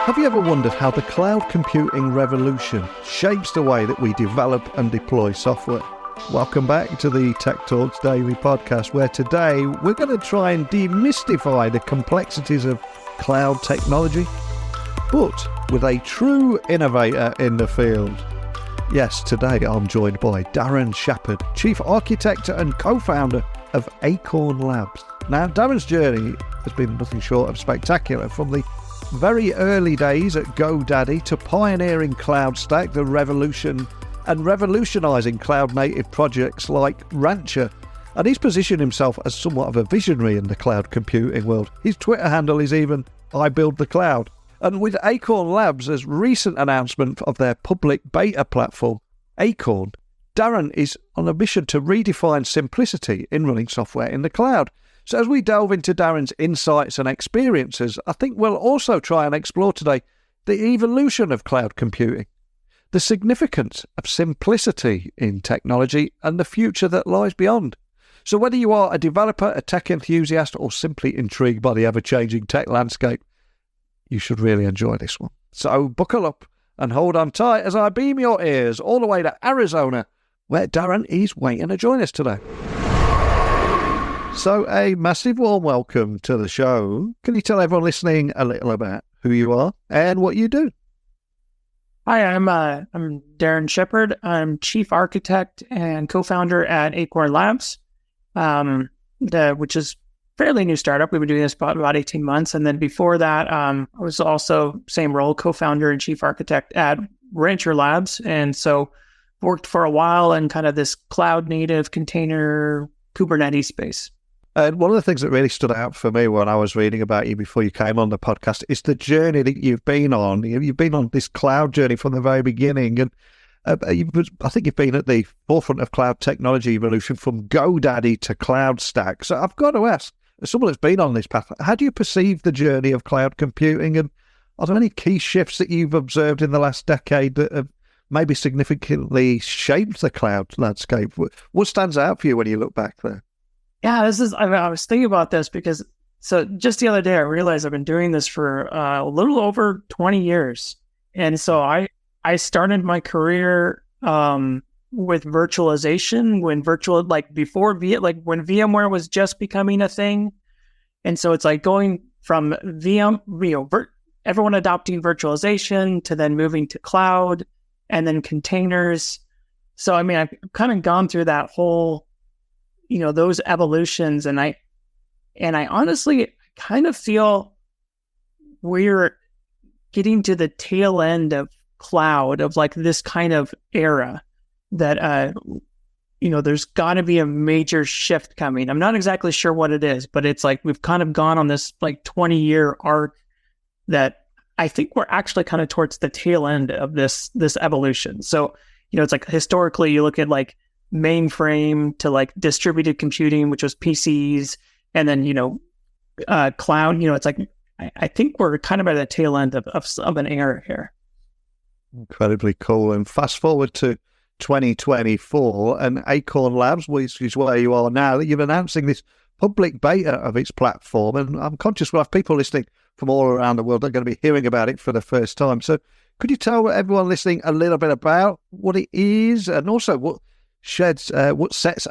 Have you ever wondered how the cloud computing revolution shapes the way that we develop and deploy software? Welcome back to the Tech Talks Daily podcast, where today we're going to try and demystify the complexities of cloud technology, but with a true innovator in the field. Yes, today I'm joined by Darren Shepherd, Chief Architect and Co-founder of Acorn Labs. Now, Darren's journey has been nothing short of spectacular, from the very early days at GoDaddy to pioneering CloudStack, the revolution, and revolutionising cloud-native projects like Rancher. And he's positioned himself as somewhat of a visionary in the cloud computing world. His Twitter handle is even, I Build the Cloud. And with Acorn Labs' recent announcement of their public beta platform, Acorn, Darren is on a mission to redefine simplicity in running software in the cloud. So as we delve into Darren's insights and experiences, I think we'll also try and explore today the evolution of cloud computing, the significance of simplicity in technology, and the future that lies beyond. So whether you are a developer, a tech enthusiast, or simply intrigued by the ever-changing tech landscape, you should really enjoy this one. So buckle up and hold on tight as I beam your ears all the way to Arizona, where Darren is waiting to join us today. So a massive warm welcome to the show. Can you tell everyone listening a little about who you are and what you do? Hi, I'm Darren Shepherd. I'm Chief Architect and Co-founder at Acorn Labs, which is a fairly new startup. We've been doing this about 18 months. And then before that, I was also same role, Co-founder and Chief Architect at Rancher Labs. And so worked for a while in kind of this cloud native container Kubernetes space. And one of the things that really stood out for me when I was reading about you before you came on the podcast is the journey that you've been on. You've been on this cloud journey from the very beginning. And I think you've been at the forefront of cloud technology evolution from GoDaddy to CloudStack. So I've got to ask, as someone that's been on this path, how do you perceive the journey of cloud computing? And are there any key shifts that you've observed in the last decade that have maybe significantly shaped the cloud landscape? What stands out for you when you look back there? Yeah, I was thinking about this because, so just the other day, I realized I've been doing this for a little over 20 years. And so I started my career with virtualization when when VMware was just becoming a thing. And so it's like going from everyone adopting virtualization to then moving to cloud and then containers. So, I mean, I've kind of gone through that whole, those evolutions. And I honestly kind of feel we're getting to the tail end of cloud, of like this kind of era that, there's got to be a major shift coming. I'm not exactly sure what it is, but it's like we've kind of gone on this like 20-year arc that I think we're actually kind of towards the tail end of this evolution. So, it's like historically you look at like mainframe to like distributed computing, which was PCs, and then, cloud, it's like, I think we're kind of at the tail end of an era here. Incredibly cool. And fast forward to 2024 and Acorn Labs, which is where you are now, that you're announcing this public beta of its platform. And I'm conscious we'll have people listening from all around the world that are going to be hearing about it for the first time. So could you tell everyone listening a little bit about what it is and also what sets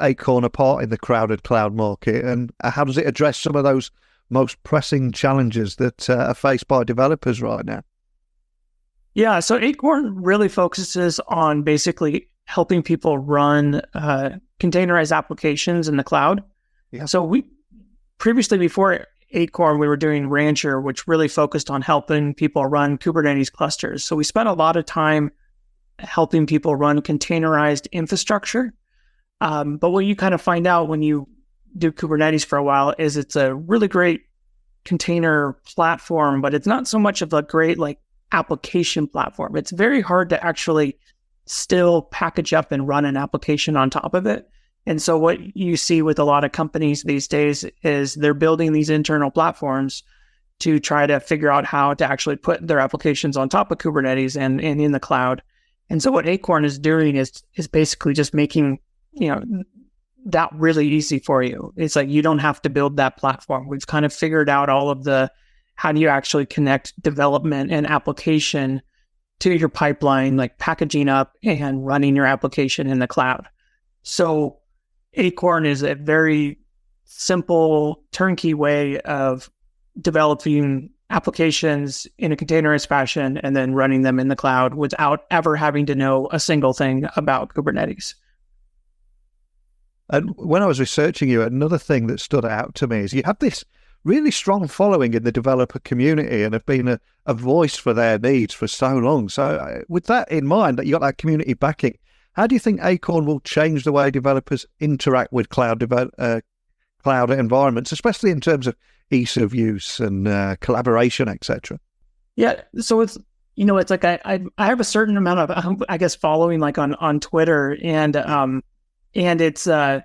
Acorn apart in the crowded cloud market, and how does it address some of those most pressing challenges that are faced by developers right now? Yeah, so Acorn really focuses on basically helping people run containerized applications in the cloud. Yeah. So previously, before Acorn, we were doing Rancher, which really focused on helping people run Kubernetes clusters. So we spent a lot of time helping people run containerized infrastructure. But what you kind of find out when you do Kubernetes for a while is it's a really great container platform, but it's not so much of a great like application platform. It's very hard to actually still package up and run an application on top of it. And so what you see with a lot of companies these days is they're building these internal platforms to try to figure out how to actually put their applications on top of Kubernetes and in the cloud. And so what Acorn is doing is basically just making, that really easy for you. It's like you don't have to build that platform. We've kind of figured out all of the how do you actually connect development and application to your pipeline, like packaging up and running your application in the cloud. So Acorn is a very simple, turnkey way of developing applications in a containerized fashion and then running them in the cloud without ever having to know a single thing about Kubernetes. And when I was researching you, another thing that stood out to me is you have this really strong following in the developer community and have been a voice for their needs for so long. So with that in mind, that you got that community backing, how do you think Acorn will change the way developers interact with cloud environments, especially in terms of ease of use and collaboration, etc.? Yeah, so it's it's like I have a certain amount of I guess following like on Twitter, and it's I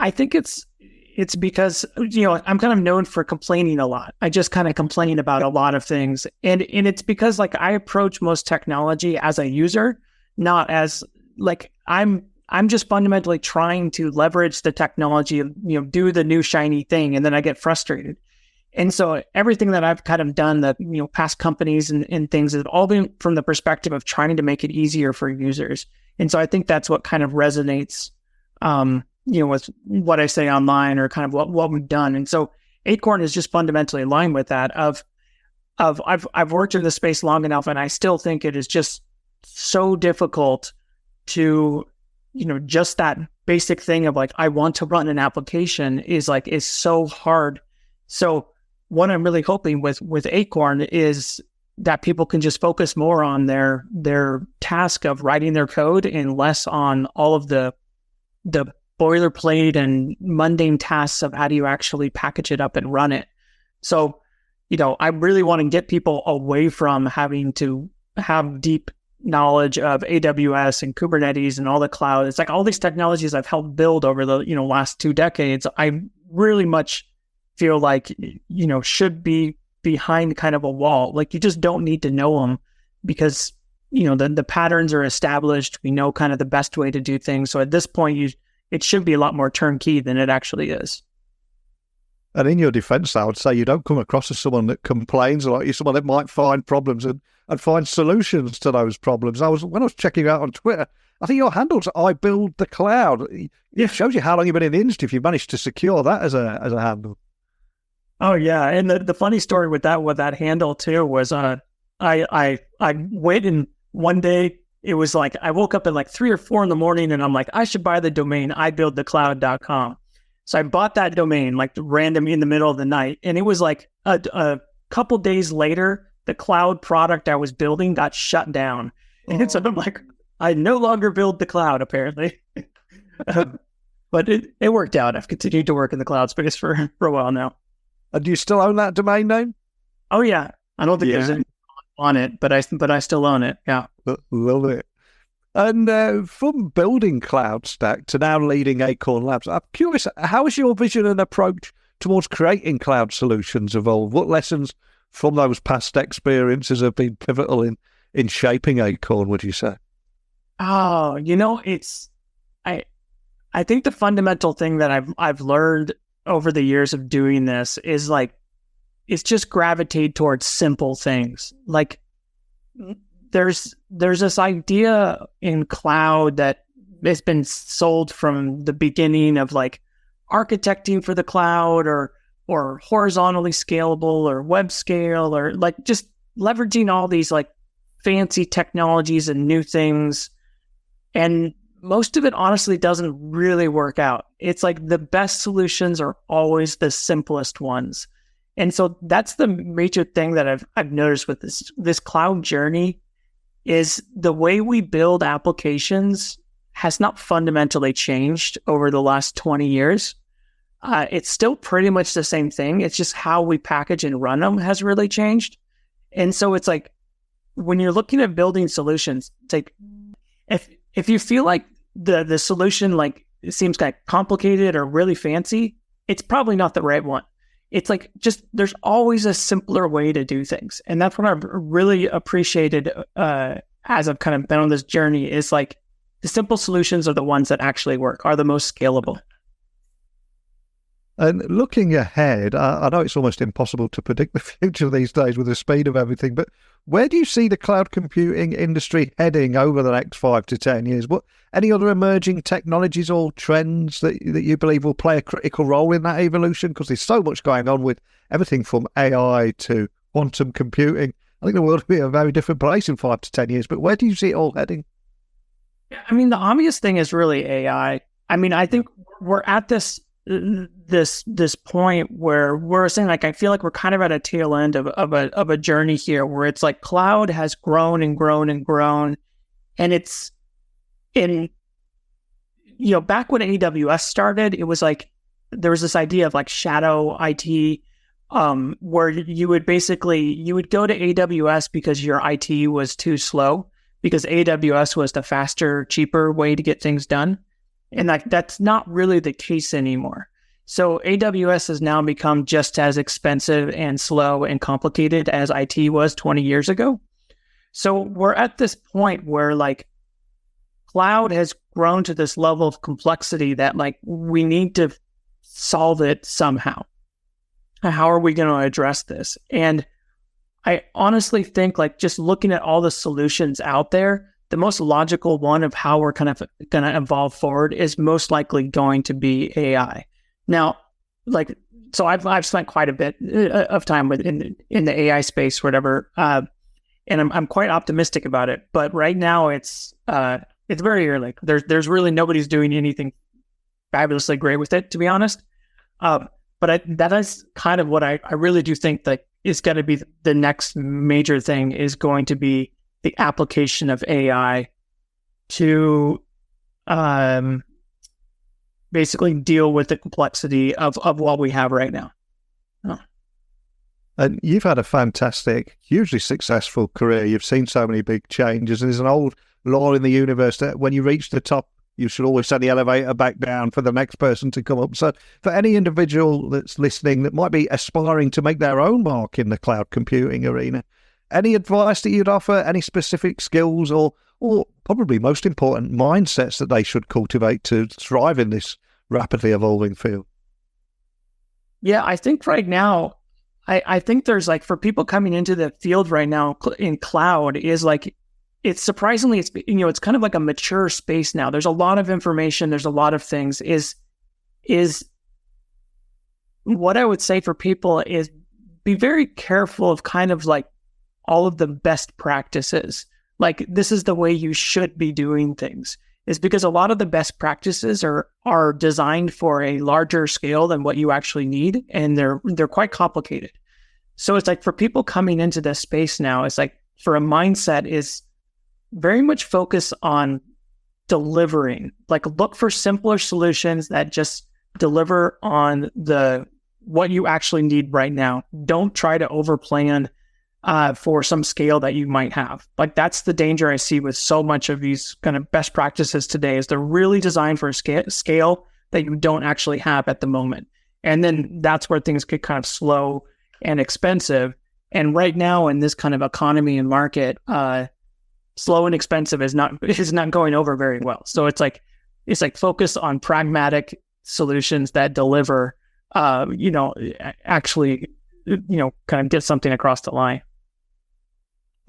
think it's because I'm kind of known for complaining a lot. I just kind of complain about a lot of things, and it's because like I approach most technology as a user, not as like I'm just fundamentally trying to leverage the technology, do the new shiny thing, and then I get frustrated. And so everything that I've kind of done, that past companies and things, have all been from the perspective of trying to make it easier for users. And so I think that's what kind of resonates, with what I say online or kind of what we've done. And so Acorn is just fundamentally aligned with that. I've worked in the space long enough, and I still think it is just so difficult to, just that basic thing of like, I want to run an application is so hard. So what I'm really hoping with Acorn is that people can just focus more on their task of writing their code and less on all of the boilerplate and mundane tasks of how do you actually package it up and run it. So, I really want to get people away from having to have deep knowledge of AWS and Kubernetes and all the cloud. It's like all these technologies I've helped build over the last 2 decades. I really much feel like should be behind kind of a wall. Like you just don't need to know them because the patterns are established. We know kind of the best way to do things. So at this point, it should be a lot more turnkey than it actually is. And in your defense, I would say you don't come across as someone that complains a lot. You're someone that might find problems and find solutions to those problems. When I was checking you out on Twitter, I think your handle's I build the cloud. It shows you how long you've been in the industry if you managed to secure that as a handle. Oh yeah, and the funny story with that handle too was I went and one day it was like I woke up at like 3 or 4 in the morning and I'm like, I should buy the domain ibuildthecloud.com. So I bought that domain like random in the middle of the night, and it was like a couple days later, the cloud product I was building got shut down. And so I'm like, I no longer build the cloud apparently. But it worked out. I've continued to work in the cloud space for a while now. And do you still own that domain name? Oh yeah, I don't think there's any on it, but I still own it. Yeah, love it. And from building CloudStack to now leading Acorn Labs, I'm curious, how has your vision and approach towards creating cloud solutions evolved? What lessons from those past experiences have been pivotal in shaping Acorn, would you say? Oh, I think the fundamental thing that I've learned over the years of doing this is it's just gravitate towards simple things. Like there's this idea in cloud that has been sold from the beginning of like architecting for the cloud or horizontally scalable or web scale or like just leveraging all these like fancy technologies and new things. And most of it honestly doesn't really work out. It's like the best solutions are always the simplest ones. And so that's the major thing that I've noticed with this cloud journey is the way we build applications has not fundamentally changed over the last 20 years. It's still pretty much the same thing. It's just how we package and run them has really changed. And so it's like when you're looking at building solutions, it's like if you feel like the solution like it seems kind of complicated or really fancy, it's probably not the right one. It's like just there's always a simpler way to do things. And that's what I've really appreciated as I've kind of been on this journey is like the simple solutions are the ones that actually work, are the most scalable. And looking ahead, I know it's almost impossible to predict the future these days with the speed of everything, but where do you see the cloud computing industry heading over the next 5 to 10 years? What any other emerging technologies or trends that you believe will play a critical role in that evolution? Because there's so much going on with everything from AI to quantum computing. I think the world will be a very different place in 5 to 10 years, but where do you see it all heading? I mean, the obvious thing is really AI. I mean, I think we're at this point where we're saying, like, I feel like we're kind of at a tail end of a journey here, where it's like cloud has grown and grown and grown, and it's in, back when AWS started, it was like there was this idea of like shadow IT, where you would go to AWS because your IT was too slow, because AWS was the faster, cheaper way to get things done. And that's not really the case anymore. So AWS has now become just as expensive and slow and complicated as IT was 20 years ago. So we're at this point where like cloud has grown to this level of complexity that like we need to solve it somehow. How are we going to address this? And I honestly think, like, just looking at all the solutions out there, the most logical one of how we're kind of going to evolve forward is most likely going to be AI. Now, like, so I've spent quite a bit of time in the AI space, whatever, and I'm quite optimistic about it. But right now, it's very early. There's really nobody's doing anything fabulously great with it, to be honest. But that is kind of what I really do think that is going to be the next major thing, is going to be the application of AI to basically deal with the complexity of what we have right now. Oh. And you've had a fantastic, hugely successful career. You've seen so many big changes. There's an old law in the universe that when you reach the top, you should always send the elevator back down for the next person to come up. So for any individual that's listening that might be aspiring to make their own mark in the cloud computing arena, any advice that you'd offer, any specific skills or probably most important mindsets that they should cultivate to thrive in this rapidly evolving field? Yeah, I think right now, I think there's like, for people coming into the field right now in cloud, is like, it's surprisingly, it's kind of like a mature space now. There's a lot of information. There's a lot of things. Is what I would say for people is be very careful of kind of like all of the best practices. Like, this is the way you should be doing things, is because a lot of the best practices are designed for a larger scale than what you actually need. And they're quite complicated. So it's like, for people coming into this space now, it's like, for a mindset is very much focus on delivering. Like, look for simpler solutions that just deliver on what you actually need right now. Don't try to overplan for some scale that you might have. Like, that's the danger I see with so much of these kind of best practices today, is they're really designed for a scale that you don't actually have at the moment. And then that's where things get kind of slow and expensive. And right now in this kind of economy and market, slow and expensive is not going over very well. So it's like focus on pragmatic solutions that deliver, actually, kind of get something across the line.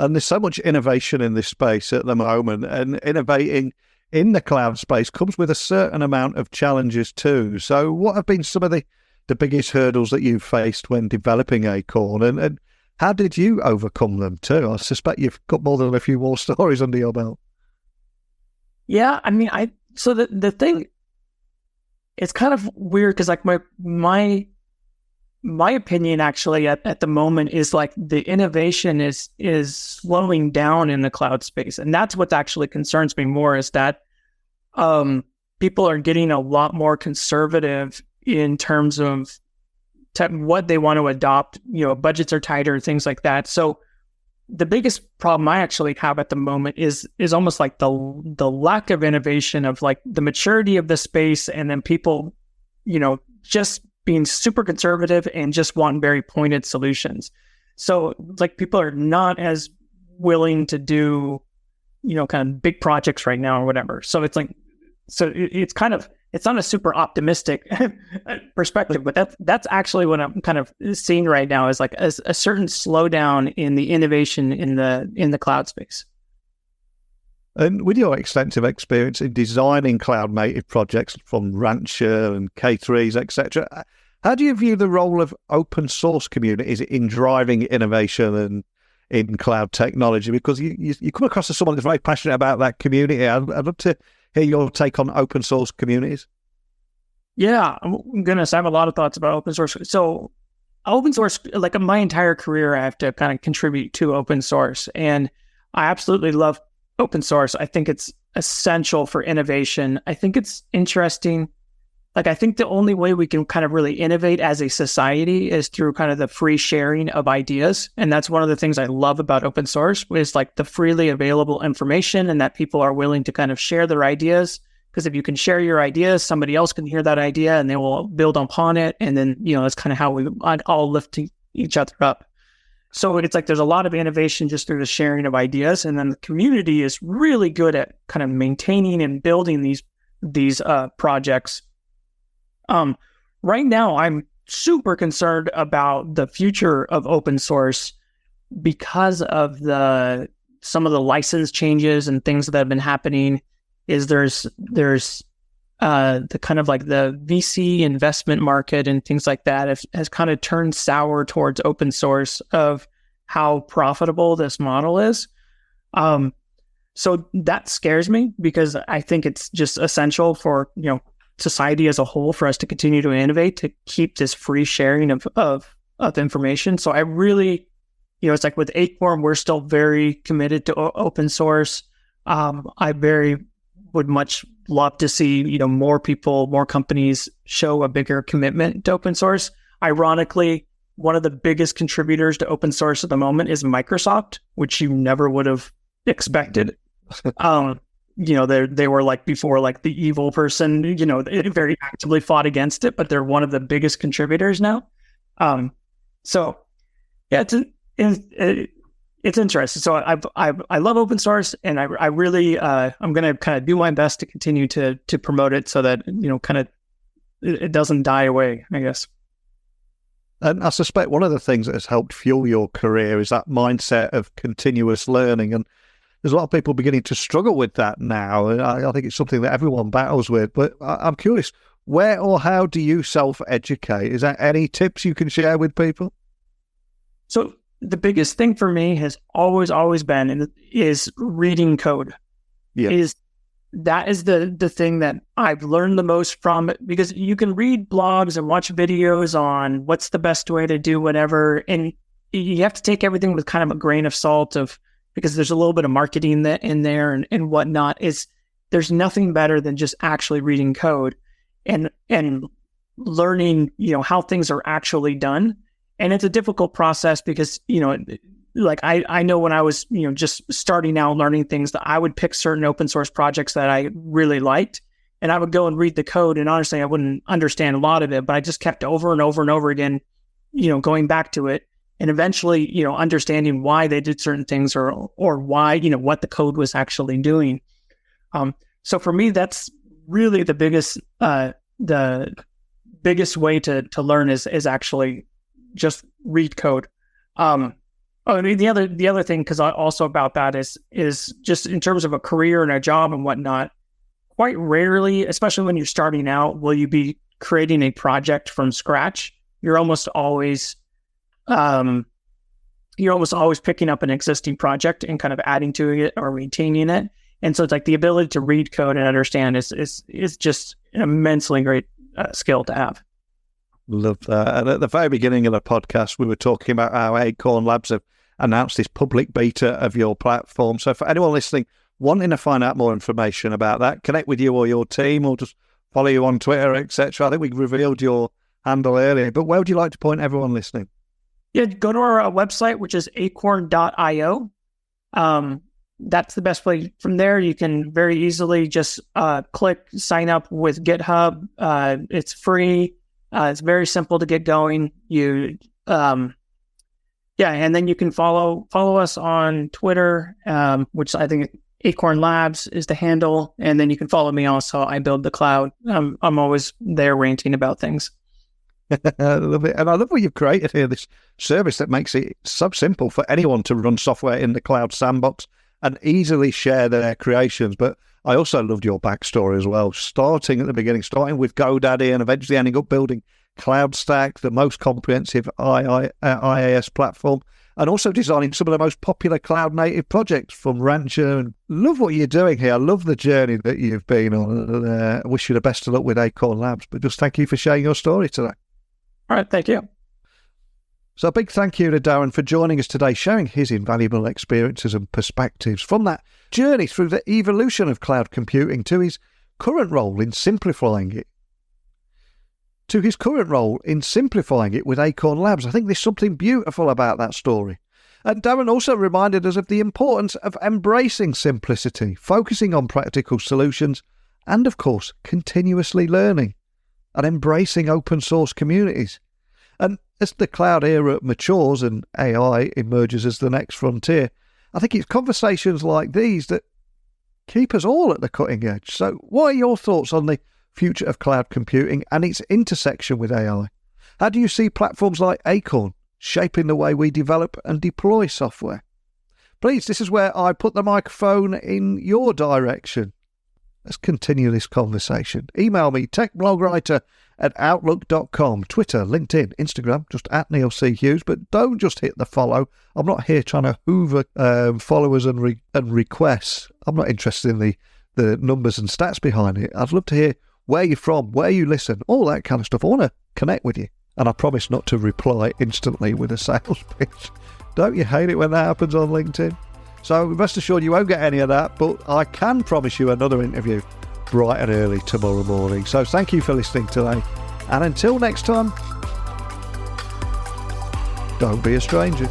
And there's so much innovation in this space at the moment, and innovating in the cloud space comes with a certain amount of challenges too. So what have been some of the biggest hurdles that you've faced when developing Acorn, and how did you overcome them too? I suspect you've got more than a few more stories under your belt. Yeah, I mean, so the thing, it's kind of weird because like my opinion actually at the moment is like the innovation is slowing down in the cloud space. And that's what actually concerns me more, is that people are getting a lot more conservative in terms of what they want to adopt. Budgets are tighter, things like that. So the biggest problem I actually have at the moment is almost like the lack of innovation, of like the maturity of the space, and then people, just being super conservative and just want very pointed solutions. So like, people are not as willing to do, kind of big projects right now or whatever. So it's like, it's kind of it's not a super optimistic perspective, but that's actually what I'm kind of seeing right now is like a certain slowdown in the innovation in the cloud space. And with your extensive experience in designing cloud-native projects from Rancher and K3s, etc., how do you view the role of open source communities in driving innovation and in cloud technology? Because you come across as someone that's very passionate about that community. I'd love to hear your take on open source communities. Yeah, goodness, I have a lot of thoughts about open source. So open source, like my entire career, I have to kind of contribute to open source. And I absolutely love open source. I think it's essential for innovation. I think it's interesting. Like, I think the only way we can kind of really innovate as a society is through kind of the free sharing of ideas. And that's one of the things I love about open source is like the freely available information and that people are willing to kind of share their ideas. Because if you can share your ideas, somebody else can hear that idea and they will build upon it. And then, that's kind of how we all lift each other up. So it's like there's a lot of innovation just through the sharing of ideas. And then the community is really good at kind of maintaining and building these projects. Right now, I'm super concerned about the future of open source because of some of the license changes and things that have been happening. There's the kind of like the VC investment market and things like that has kind of turned sour towards open source of how profitable this model is. So that scares me because I think it's just essential for, society as a whole for us to continue to innovate, to keep this free sharing of information. So I really, it's like with Acorn, we're still very committed to open source. I very would much love to see, more people, more companies show a bigger commitment to open source. Ironically, one of the biggest contributors to open source at the moment is Microsoft, which you never would have expected. They were like before, like the evil person, they very actively fought against it, but they're one of the biggest contributors now. So yeah, it's interesting. So I love open source, and I really I'm going to kind of do my best to continue to promote it so that kind of it doesn't die away, I guess. And I suspect one of the things that has helped fuel your career is that mindset of continuous learning. And there's a lot of people beginning to struggle with that now. And I think it's something that everyone battles with. But I'm curious, where or how do you self-educate? Is there any tips you can share with people? So the biggest thing for me has always been is reading code. Yeah. That is the thing that I've learned the most from it, because you can read blogs and watch videos on what's the best way to do whatever. And you have to take everything with kind of a grain of salt because there's a little bit of marketing in there and whatnot. There's nothing better than just actually reading code and learning, how things are actually done. And it's a difficult process because, like I know when I was, just starting out learning things, that I would pick certain open source projects that I really liked, and I would go and read the code. And honestly, I wouldn't understand a lot of it, but I just kept over and over and over again, going back to it. And eventually, understanding why they did certain things or why, what the code was actually doing. So for me, that's really the biggest way to learn is actually just read code. The other thing, because also about that is just in terms of a career and a job and whatnot, quite rarely, especially when you're starting out, will you be creating a project from scratch. You're almost always picking up an existing project and kind of adding to it or maintaining it. And so it's like the ability to read code and understand is just an immensely great skill to have. Love that. And at the very beginning of the podcast, we were talking about how Acorn Labs have announced this public beta of your platform. So for anyone listening, wanting to find out more information about that, connect with you or your team, or just follow you on Twitter, etc. I think we revealed your handle earlier, but where would you like to point everyone listening? Yeah, go to our website, which is acorn.io. That's the best place. From there, you can very easily just click sign up with GitHub. It's free. It's very simple to get going. And then you can follow us on Twitter, which I think Acorn Labs is the handle. And then you can follow me also. I build the cloud. I'm always there ranting about things. I love it. And I love what you've created here, this service that makes it so simple for anyone to run software in the cloud sandbox and easily share their creations. But I also loved your backstory as well, starting at the beginning, starting with GoDaddy and eventually ending up building CloudStack, the most comprehensive IaaS platform, and also designing some of the most popular cloud-native projects from Rancher. And love what you're doing here. I love the journey that you've been on. I wish you the best of luck with Acorn Labs, but just thank you for sharing your story today. All right, thank you. So a big thank you to Darren for joining us today, sharing his invaluable experiences and perspectives from that journey through the evolution of cloud computing to his current role in simplifying it. With Acorn Labs. I think there's something beautiful about that story. And Darren also reminded us of the importance of embracing simplicity, focusing on practical solutions, and of course, continuously learning and embracing open source communities. And as the cloud era matures and AI emerges as the next frontier, I think it's conversations like these that keep us all at the cutting edge. So what are your thoughts on the future of cloud computing and its intersection with AI? How do you see platforms like Acorn shaping the way we develop and deploy software? Please, this is where I put the microphone in your direction. Let's continue this conversation. Email me, techblogwriter@outlook.com, Twitter, LinkedIn, Instagram, just @NeilC.Hughes. But don't just hit the follow. I'm not here trying to hoover followers and requests. I'm not interested in the numbers and stats behind it. I'd love to hear where you're from, where you listen, all that kind of stuff. I want to connect with you. And I promise not to reply instantly with a sales pitch. Don't you hate it when that happens on LinkedIn? So rest assured you won't get any of that, but I can promise you another interview bright and early tomorrow morning. So thank you for listening today. And until next time, don't be a stranger.